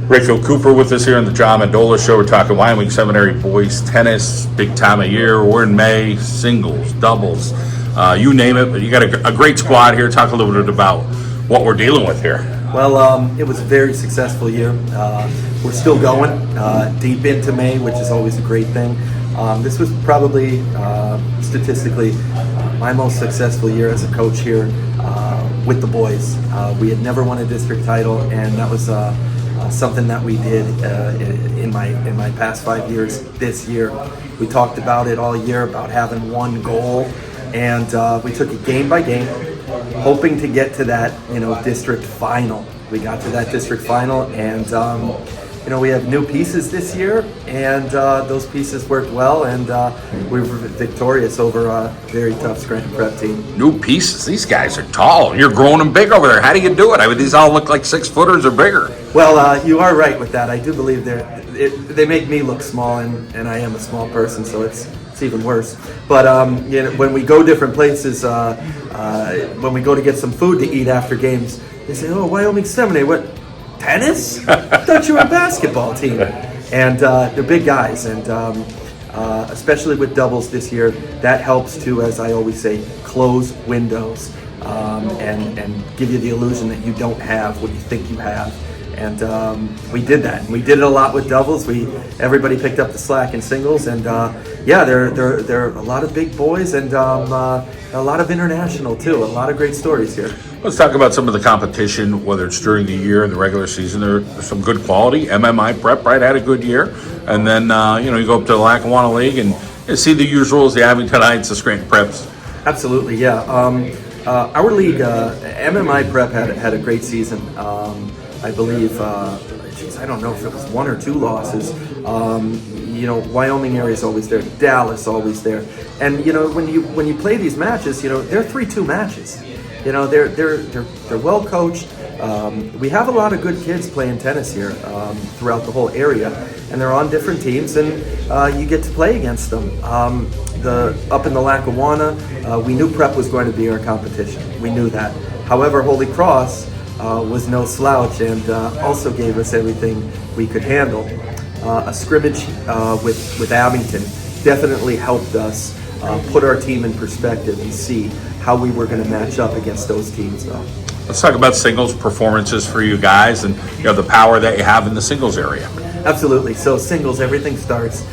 Raphael Cooper with us here on the John Mendola Show. We're talking Wyoming Seminary boys tennis, big time of year. We're in May, singles, doubles, you name it. But you got a great squad here. Talk a little bit about what we're dealing with here. Well, it was a very successful year. We're still going deep into May, which is always a great thing. This was probably, statistically, my most successful year as a coach here with the boys. We had never won a district title, and that was something that we did in my past 5 years. This year, we talked about it all year about having one goal, and we took it game by game, hoping to get to that district final. We got to that district final, and we have new pieces this year, and those pieces worked well, and we were victorious over a very tough Scranton Prep team. New pieces. These guys are tall. You're growing them big over there. How do you do it? I mean, these all look like 6-footers or bigger. Well, you are right with that. I do believe they make me look small, and I am a small person, so it's even worse. But when we go different places, when we go to get some food to eat after games, they say, "Oh, Wyoming Seminary, what? Tennis? I thought you were a basketball team." And they're big guys, and especially with doubles this year, that helps to, as I always say, close windows and give you the illusion that you don't have what you think you have. And we did that. We did it a lot with doubles. Everybody picked up the slack in singles, and there are a lot of big boys and a lot of international too. A lot of great stories here. Let's talk about some of the competition, whether it's during the year and the regular season. There's some good quality. MMI Prep, right, had a good year. And then, you go up to the Lackawanna League and you see the usuals, the Abingtonites, the Scranton Preps. Absolutely, yeah. Our league, MMI Prep, had a great season. I believe, I don't know if it was 1 or 2 losses. Wyoming area is always there. Dallas always there. And when you play these matches, they're 3-2 matches. They're well coached. We have a lot of good kids playing tennis here throughout the whole area, and they're on different teams, and you get to play against them. Up in the Lackawanna, we knew Prep was going to be our competition. We knew that. However, Holy Cross was no slouch and also gave us everything we could handle. A scrimmage with Abington definitely helped us put our team in perspective and see how we were going to match up against those teams, though. Let's talk about singles performances for you guys and the power that you have in the singles area. Absolutely. So singles, everything starts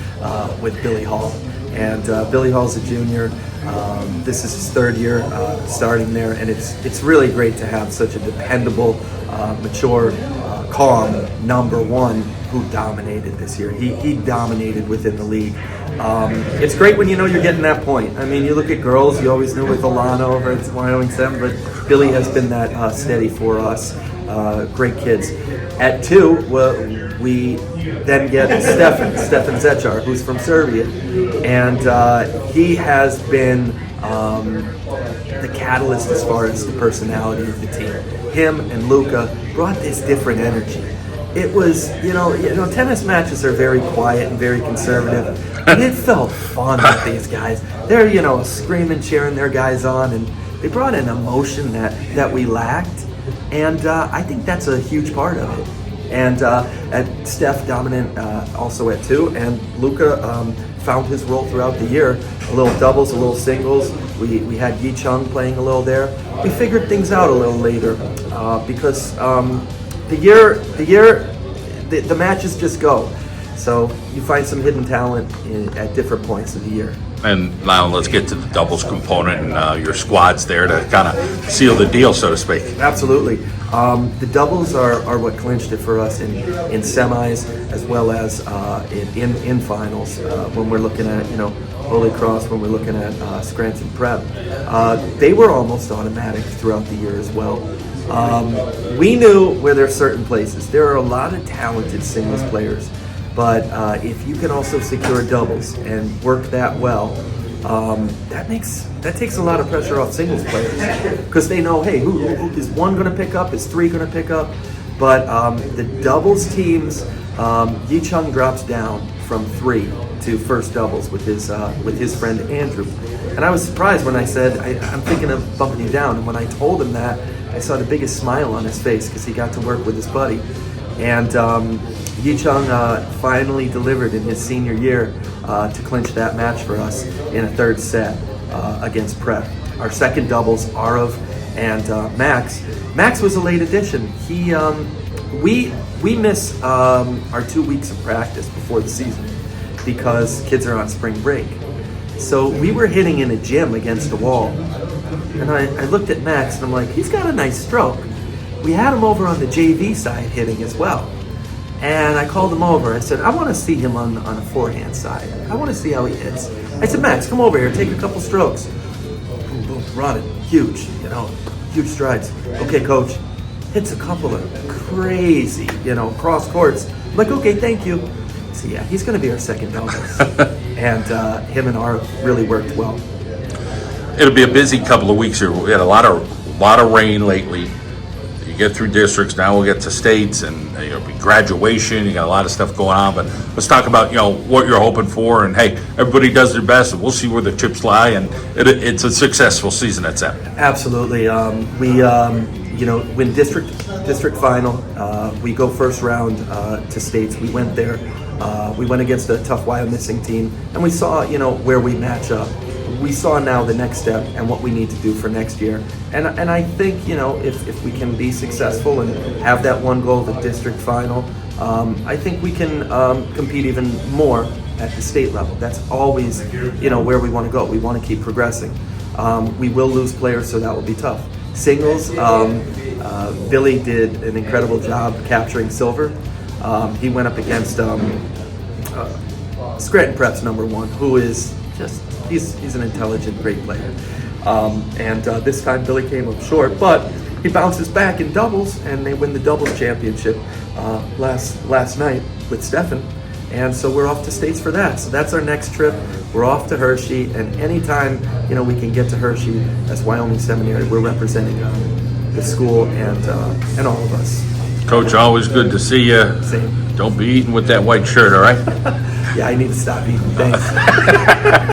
with Billy Hall. And Billy Hall's a junior. This is his 3rd year starting there, and it's really great to have such a dependable, mature, calm number one who dominated this year. He dominated within the league. It's great when you're getting that point. I mean, you look at girls, you always knew with Alana over at Wyoming 7, but Billy has been that steady for us. Great kids. At 2, we then get Stefan Zechar, who's from Serbia, and he has been the catalyst as far as the personality of the team. Him and Luca brought this different energy. It was, tennis matches are very quiet and very conservative, and it felt fun with these guys. They're, screaming, cheering their guys on, and they brought an emotion that we lacked, and I think that's a huge part of it. And at Steph dominant also at 2, and Luca found his role throughout the year. A little doubles, a little singles. We had Yi Chung playing a little there. We figured things out a little later because the matches just go. So you find some hidden talent at different points of the year. And now let's get to the doubles component and your squads there to kind of seal the deal, so to speak. Absolutely. The doubles are what clinched it for us in semis as well as in finals. When we're looking at Holy Cross, when we're looking at Scranton Prep, they were almost automatic throughout the year as well. We knew where there are certain places. There are a lot of talented singles players, but if you can also secure doubles and work that well, that takes a lot of pressure off singles players because they know, hey, who is 1 going to pick up? Is 3 going to pick up? But the doubles teams, Yi Chung drops down from 3 to first doubles with his friend Andrew, and I was surprised when I said I'm thinking of bumping you down, and when I told him that, I saw the biggest smile on his face because he got to work with his buddy. And Yichung finally delivered in his senior year to clinch that match for us in a third set against Prep. Our second doubles, Arav and Max. Max was a late addition. We miss our 2 weeks of practice before the season because kids are on spring break. So we were hitting in a gym against a wall. And I looked at Max and I'm like, he's got a nice stroke. We had him over on the JV side hitting as well. And I called him over. I said, I want to see him on a forehand side. I want to see how he hits. I said, Max, come over here, take a couple strokes. Boom, boom, running, huge, huge strides. Okay, coach, hits a couple of crazy, cross courts. I'm like, okay, thank you. So yeah, he's going to be our second doubles. And him and R really worked well. It'll be a busy couple of weeks here. We had a lot of rain lately. You get through districts, now we'll get to states, and it'll be graduation. You got a lot of stuff going on, but let's talk about what you're hoping for. And hey, everybody does their best, and we'll see where the chips lie. And it's a successful season at that. Absolutely. We win district final. We go first round to states. We went there. We went against a tough Wyomissing team, and we saw where we match up. We saw now the next step and what we need to do for next year. And I think, if we can be successful and have that one goal, the district final, I think we can compete even more at the state level. That's always, where we want to go. We want to keep progressing. We will lose players, so that will be tough. Singles, Billy did an incredible job capturing silver. He went up against Scranton Prep's #1, who is just, he's an intelligent, great player. And this time Billy came up short, but he bounces back in doubles, and they win the doubles championship last night with Stefan. And so we're off to states for that. So that's our next trip. We're off to Hershey, and anytime we can get to Hershey as Wyoming Seminary, we're representing the school and all of us. Coach, always good to see you. Same. Don't be eating with that white shirt, all right? Yeah, I need to stop eating. Thanks.